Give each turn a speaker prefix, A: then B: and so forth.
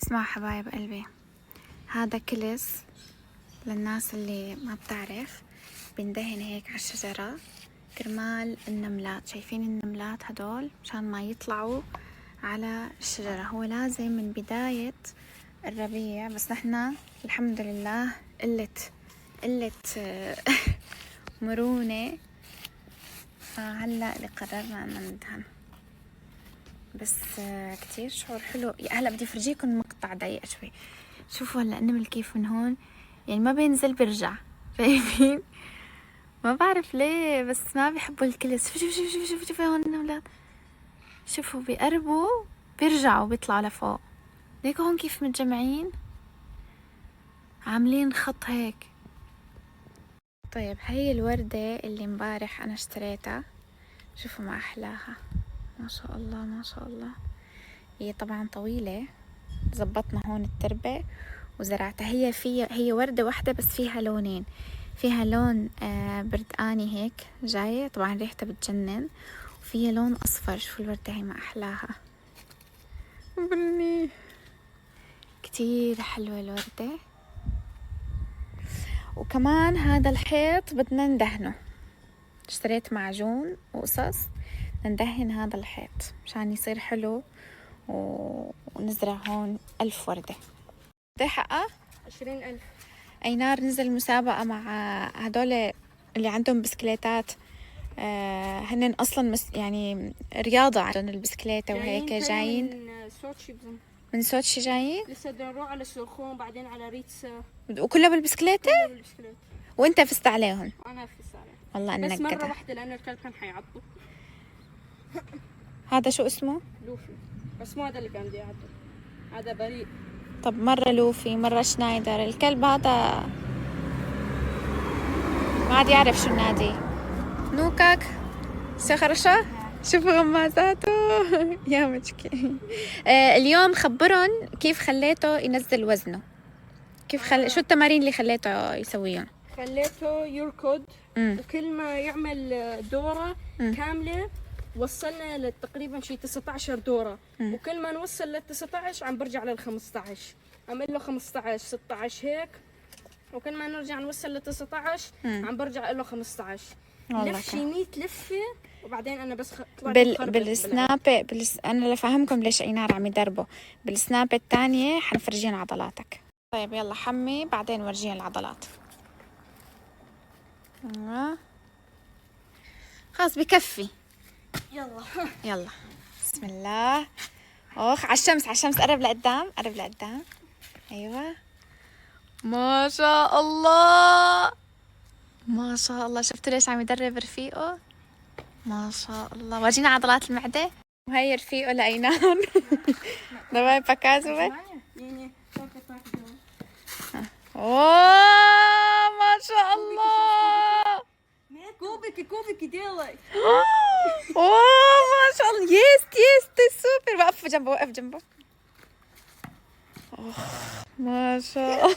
A: اسمعوا حبايب قلبي، هذا كلس للناس اللي ما بتعرف. بندهن هيك على الشجرة كرمال النملات. شايفين النملات هدول مشان ما يطلعوا على الشجرة. هو لازم من بداية الربيع، بس نحنا الحمد لله قلة مرونة، فهلأ اللي قررنا أن ندهن. بس كتير شعور حلو. هلا بدي فرجيكم مقطع دقيقة شوي. شوفوا هلا النمل كيف من هون يعني ما بينزل بيرجع، شايفين؟ ما بعرف ليه بس ما بيحبوا الكلس. شوفوا هون النملات، شوفوا بيقربوا بيرجعوا بيطلعوا لفوق. ليكوا هون كيف متجمعين عاملين خط هيك. طيب هاي الوردة اللي مبارح أنا اشتريتها، شوفوا ما أحلاها، ما شاء الله ما شاء الله. هي طبعا طويلة، زبطنا هون التربة وزرعتها. هي وردة واحدة بس فيها لونين، فيها لون بردقاني هيك جاية، طبعا ريحتها بتجنن، وفيها لون أصفر. شوفوا الوردة هي ما أحلاها، بني كتير حلوة الوردة. وكمان هذا الحيط بدنا ندهنه، اشتريت معجون وقصص ندهن هذا الحيط مشان يصير حلو، ونزرع هون 1000 وردة. ده حقها
B: 20,000.
A: أينار نزل مسابقة مع هدول اللي عندهم بسكليتات. هن أصلا يعني رياضة عندهم البسكليتة وهيك جايين
B: من سوتشي
A: من سوتشي جايين.
B: لسه بدنا نروح على سوخون بعدين على ريتسا،
A: وكلها بالبسكليتة.
B: كلها بالبسكليت.
A: وانت فزت عليهم
B: وانا في الساعة
A: والله
B: بس
A: انك
B: مرة
A: جدع.
B: واحدة لأنه الكلب كان حيعضه.
A: هذا شو اسمه؟
B: لوفي، بس مو هذا اللي كان بده يعضه، هذا بريء.
A: طب مرة لوفي مرة شنايدر. الكلب هذا ما عاد يعرف شو النادي. نوكك سخرشة. شوفوا غمازاته يا مشكي. اليوم خبرن كيف خليته ينزل وزنه، كيف شو التمارين اللي خليته يسويهم.
B: خليته يركض، وكل ما يعمل دورة كاملة وصلنا لتقريبا شي 19 دورة. وكل ما نوصل لل 19 عم برجع لل 15، عمل له 15 16 هيك. وكل ما نرجع نوصل ل 19 عم برجع له 15. لف شي 100 لفة، وبعدين انا بس
A: بالسنابة انا لفهمكم ليش اينار عم يدربه. بالسنابة الثانية حنفرجين عضلاتك. طيب يلا حمي بعدين ورجينا العضلات. خلاص بكفي. يلا بسم الله. اخ على الشمس على الشمس. قرب لقدام قرب لقدام. ايوه ما شاء الله ما شاء الله. شفتوا ليش عم يدرب رفيقه؟ ما شاء الله. ورجينا عضلات المعدة. وهي رفيقه لأينان. دواي بكازوة. اوه ما شاء الله.
B: كوبك ديلك.
A: اوه ما شاء الله. يس سوبر. وقف جنبه. ما شاء الله.